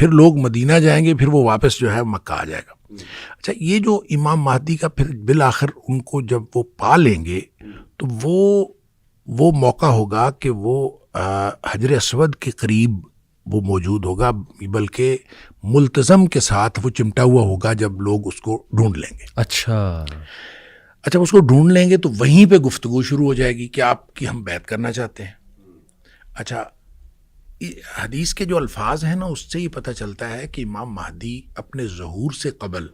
پھر لوگ مدینہ جائیں گے، پھر وہ واپس جو ہے مکہ آ جائے گا. اچھا، یہ جو امام مہدی کا پھر بالآخر ان کو جب وہ پا لیں گے تو وہ موقع ہوگا کہ وہ حجر اسود کے قریب وہ موجود ہوگا، بلکہ ملتزم کے ساتھ وہ چمٹا ہوا ہوگا جب لوگ اس کو ڈھونڈ لیں گے. اچھا اس کو ڈھونڈ لیں گے تو وہیں پہ گفتگو شروع ہو جائے گی کہ آپ کی ہم بیعت کرنا چاہتے ہیں. اچھا، حدیث کے جو الفاظ ہیں نا، اس سے ہی پتہ چلتا ہے کہ امام مہدی اپنے ظہور سے قبل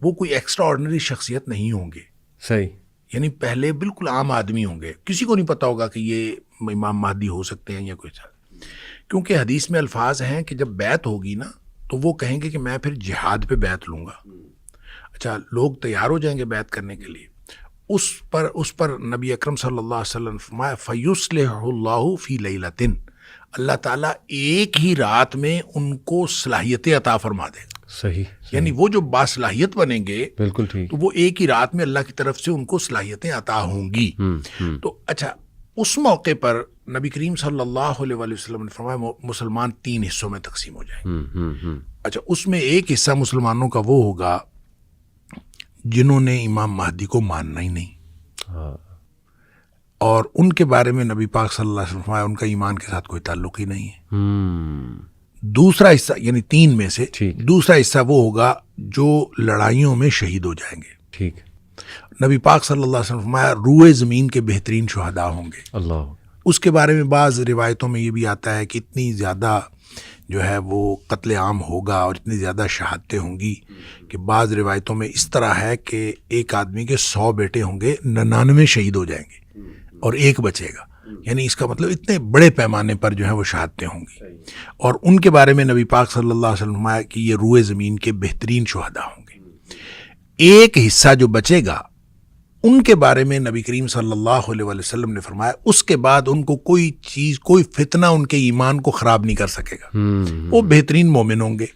وہ کوئی ایکسٹرا آرڈنری شخصیت نہیں ہوں گے. صحیح. یعنی پہلے بالکل عام آدمی ہوں گے، کسی کو نہیں پتا ہوگا کہ یہ امام مہدی ہو سکتے ہیں یا کوئی سا. کیونکہ حدیث میں الفاظ ہیں کہ جب بیعت ہوگی نا تو وہ کہیں گے کہ میں پھر جہاد پہ بیعت لوں گا. اچھا، لوگ تیار ہو جائیں گے بیعت کرنے کے لیے. اس پر نبی اکرم صلی اللہ علیہ وسلم فرمایا فَيُصْلِحُ اللَّهُ فِي لَيْلَةٍ، اللہ تعالیٰ ایک ہی رات میں ان کو صلاحیتیں عطا فرما دے گا. صحیح. یعنی وہ جو باصلاحیت بنیں گے، بالکل ٹھیک، تو وہ ایک ہی رات میں اللہ کی طرف سے ان کو صلاحیتیں عطا ہوں گی. تو اچھا، اس موقع پر نبی کریم صلی اللہ علیہ وسلم نے فرمایا مسلمان 3 حصوں میں تقسیم ہو جائیں گے. اچھا، اس میں ایک حصہ مسلمانوں کا وہ ہوگا جنہوں نے امام مہدی کو ماننا ہی نہیں، اور ان کے بارے میں نبی پاک صلی اللہ علیہ وسلم فرمایا ان کا ایمان کے ساتھ کوئی تعلق ہی نہیں ہے. دوسرا حصہ یعنی 3 میں سے دوسرا حصہ وہ ہوگا جو لڑائیوں میں شہید ہو جائیں گے. ٹھیک. نبی پاک صلی اللہ علیہ وسلم فرمایا روئے زمین کے بہترین شہداء ہوں گے. اللہ. اس کے بارے میں بعض روایتوں میں یہ بھی آتا ہے کہ اتنی زیادہ جو ہے وہ قتل عام ہوگا اور اتنی زیادہ شہادتیں ہوں گی کہ بعض روایتوں میں اس طرح ہے کہ ایک آدمی کے 100 بیٹے ہوں گے، 99 شہید ہو جائیں گے اور ایک بچے گا. یعنی اس کا مطلب اتنے بڑے پیمانے پر جو ہے وہ شہادتیں ہوں گی. اور ان کے بارے میں نبی پاک صلی اللہ علیہ وسلم فرمایا کہ یہ روئے زمین کے بہترین شہداء ہوں گے. ایک حصہ جو بچے گا ان کے بارے میں نبی کریم صلی اللہ علیہ وسلم نے فرمایا اس کے بعد ان کو کوئی چیز، کوئی فتنہ ان کے ایمان کو خراب نہیں کر سکے گا، وہ بہترین مومن ہوں گے.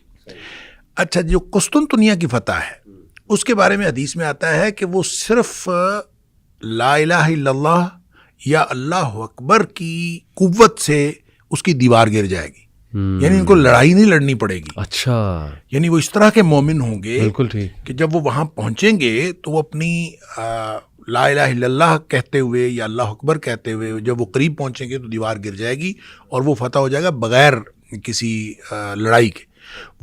اچھا، جو قسطنطنیہ کی فتح ہے اس کے بارے میں حدیث میں آتا ہے کہ وہ صرف لا الہ الا اللہ یا اللہ اکبر کی قوت سے اس کی دیوار گر جائے گی. یعنی ان کو لڑائی نہیں لڑنی پڑے گی. اچھا، یعنی وہ اس طرح کے مومن ہوں گے بالکل ٹھیک کہ جب وہ وہاں پہنچیں گے تو وہ اپنی لا الہ الا اللہ کہتے ہوئے یا اللہ اکبر کہتے ہوئے جب وہ قریب پہنچیں گے تو دیوار گر جائے گی اور وہ فتح ہو جائے گا بغیر کسی لڑائی کے.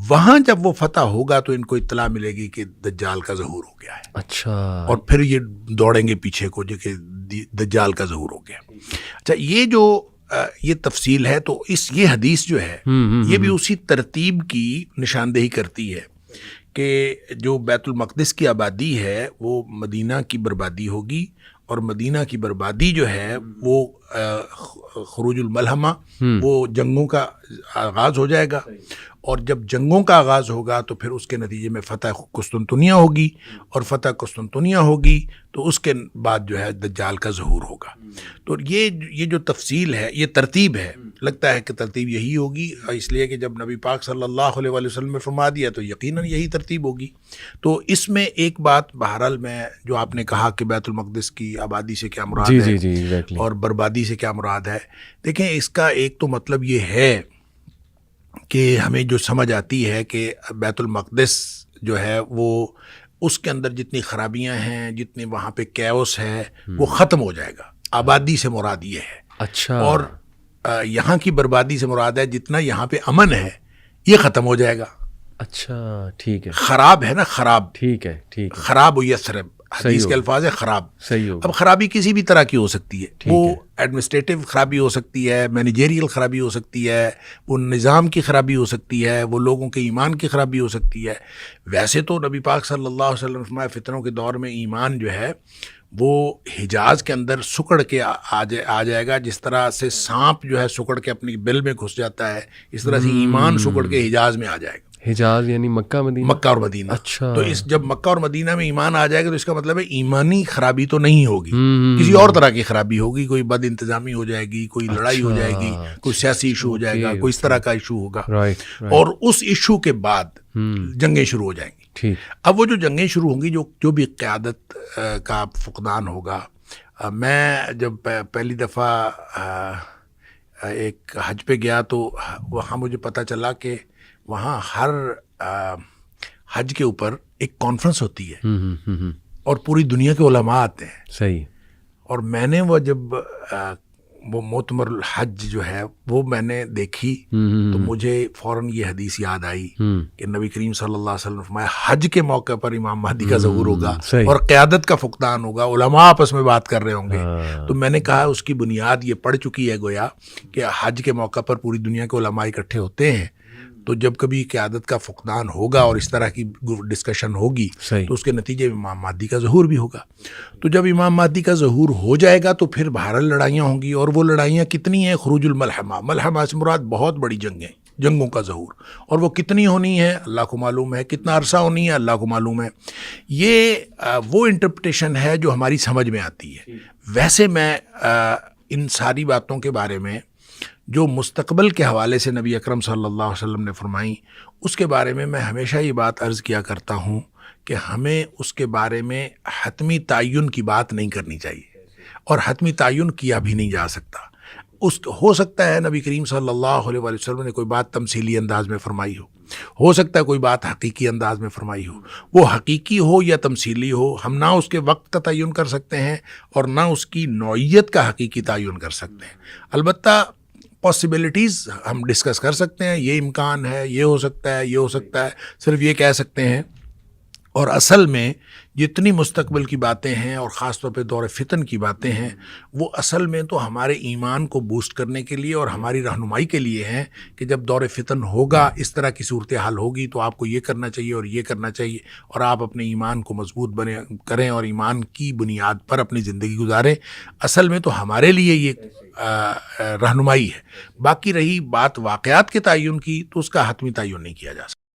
وہاں جب وہ فتح ہوگا تو ان کو اطلاع ملے گی کہ دجال کا ظہور ہو گیا ہے. اچھا، اور پھر یہ دوڑیں گے پیچھے کو جو کہ دجال کا ظہور ہو گیا. اچھا، یہ تفصیل ہے. تو یہ حدیث جو ہے یہ بھی اسی ترتیب کی نشاندہی کرتی ہے کہ جو بیت المقدس کی آبادی ہے وہ مدینہ کی بربادی ہوگی، اور مدینہ کی بربادی جو ہے وہ خروج الملحمہ، وہ جنگوں کا آغاز ہو جائے گا. اور جب جنگوں کا آغاز ہوگا تو پھر اس کے نتیجے میں فتح قسطنطنیہ ہوگی، اور فتح قسطنطنیہ ہوگی تو اس کے بعد جو ہے دجال کا ظہور ہوگا. تو یہ جو تفصیل ہے، یہ ترتیب ہے، لگتا ہے کہ ترتیب یہی ہوگی، اس لیے کہ جب نبی پاک صلی اللہ علیہ وسلم نے فرما دیا تو یقیناً یہی ترتیب ہوگی. تو اس میں ایک بات بہرحال میں جو آپ نے کہا کہ بیت المقدس کی آبادی سے کیا مراد ہے اور بربادی سے کیا مراد ہے، دیکھیں اس کا ایک تو مطلب یہ ہے کہ ہمیں جو سمجھ آتی ہے کہ بیت المقدس جو ہے وہ اس کے اندر جتنی خرابیاں ہیں، جتنے وہاں پہ کیوس ہے، وہ ختم ہو جائے گا. آبادی سے مراد یہ ہے. اچھا، اور یہاں کی بربادی سے مراد ہے جتنا یہاں پہ امن ہے یہ ختم ہو جائے گا. اچھا ٹھیک ہے. خراب ہے نا، خراب، ٹھیک ہے ٹھیک ہے، خراب و یسرب حدیث کے الفاظ ہے خراب. صحیح ہو. اب خرابی کسی بھی طرح کی ہو سکتی ہے، وہ ایڈمنسٹریٹو خرابی ہو سکتی ہے، مینیجریل خرابی ہو سکتی ہے، وہ نظام کی خرابی ہو سکتی ہے، وہ لوگوں کے ایمان کی خرابی ہو سکتی ہے. ویسے تو نبی پاک صلی اللہ علیہ وسلم فرمایا فتنوں کے دور میں ایمان جو ہے وہ حجاز کے اندر سکڑ کے آ جائے گا. جس طرح سے سانپ جو ہے سکڑ کے اپنی بل میں گھس جاتا ہے، اس طرح سے ایمان سکڑ کے حجاز میں آ جائے گا. حجاز یعنی مکہ مدینہ، مکہ اور مدینہ. اچھا، تو جب مکہ اور مدینہ میں ایمان آ جائے گا تو اس کا مطلب ہے ایمانی خرابی تو نہیں ہوگی، کسی اور طرح کی خرابی ہوگی. کوئی بد انتظامی ہو جائے گی، کوئی لڑائی ہو جائے گی، کوئی سیاسی ایشو ہو جائے گا، کوئی اس طرح کا ایشو ہوگا. اور اس ایشو کے بعد جنگیں شروع ہو جائیں گی. اب وہ جو جنگیں شروع ہوں گی، جو بھی قیادت کا فقدان ہوگا. میں جب پہلی دفعہ ایک حج پہ گیا تو وہاں مجھے پتہ چلا کہ وہاں ہر حج کے اوپر ایک کانفرنس ہوتی ہے اور پوری دنیا کے علماء آتے ہیں. صحیح. اور میں نے وہ جب وہ معتمر الحج جو ہے وہ میں نے دیکھی تو مجھے فوراً یہ حدیث یاد آئی کہ نبی کریم صلی اللہ علیہ وسلم نے فرمایا حج کے موقع پر امام مہدی کا ظہور ہوگا اور قیادت کا فقدان ہوگا، علماء آپس میں بات کر رہے ہوں گے. تو میں نے کہا اس کی بنیاد یہ پڑ چکی ہے گویا کہ حج کے موقع پر پوری دنیا کے علماء اکٹھے ہوتے ہیں، تو جب کبھی قیادت کا فقدان ہوگا اور اس طرح کی ڈسکشن ہوگی تو اس کے نتیجے میں امام مہدی کا ظہور بھی ہوگا. تو جب امام مہدی کا ظہور ہو جائے گا تو پھر بہرحال لڑائیاں ہوں گی، اور وہ لڑائیاں کتنی ہیں؟ خروج الملحمہ، ملحمہ سے مراد بہت بڑی جنگوں کا ظہور، اور وہ کتنی ہونی ہے اللہ کو معلوم ہے، کتنا عرصہ ہونی ہے اللہ کو معلوم ہے. یہ وہ انٹرپریٹیشن ہے جو ہماری سمجھ میں آتی ہے. ویسے میں ان ساری باتوں کے بارے میں جو مستقبل کے حوالے سے نبی اکرم صلی اللہ علیہ وسلم نے فرمائیں، اس کے بارے میں ہمیشہ یہ بات عرض کیا کرتا ہوں کہ ہمیں اس کے بارے میں حتمی تعین کی بات نہیں کرنی چاہیے، اور حتمی تعین کیا بھی نہیں جا سکتا. ہو سکتا ہے نبی کریم صلی اللہ علیہ وسلم نے کوئی بات تمثیلی انداز میں فرمائی ہو سکتا ہے کوئی بات حقیقی انداز میں فرمائی ہو. وہ حقیقی ہو یا تمثیلی ہو، ہم نہ اس کے وقت کا تعین کر سکتے ہیں اور نہ اس کی نوعیت کا حقیقی تعین کر سکتے ہیں. البتہ پاسبلٹیز ہم ڈسکس کر سکتے ہیں، یہ امکان ہے، یہ ہو سکتا ہے، یہ ہو سکتا ہے، صرف یہ کہہ سکتے ہیں. اور اصل میں جتنی مستقبل کی باتیں ہیں اور خاص طور پہ دور فتن کی باتیں ہیں، وہ اصل میں تو ہمارے ایمان کو بوسٹ کرنے کے لیے اور ہماری رہنمائی کے لیے ہیں کہ جب دور فتن ہوگا، اس طرح کی صورتحال ہوگی تو آپ کو یہ کرنا چاہیے اور یہ کرنا چاہیے، اور آپ اپنے ایمان کو مضبوط کریں اور ایمان کی بنیاد پر اپنی زندگی گزاریں. اصل میں تو ہمارے لیے یہ رہنمائی ہے. باقی رہی بات واقعات کے تعین کی تو اس کا حتمی تعین نہیں کیا جا سکتا.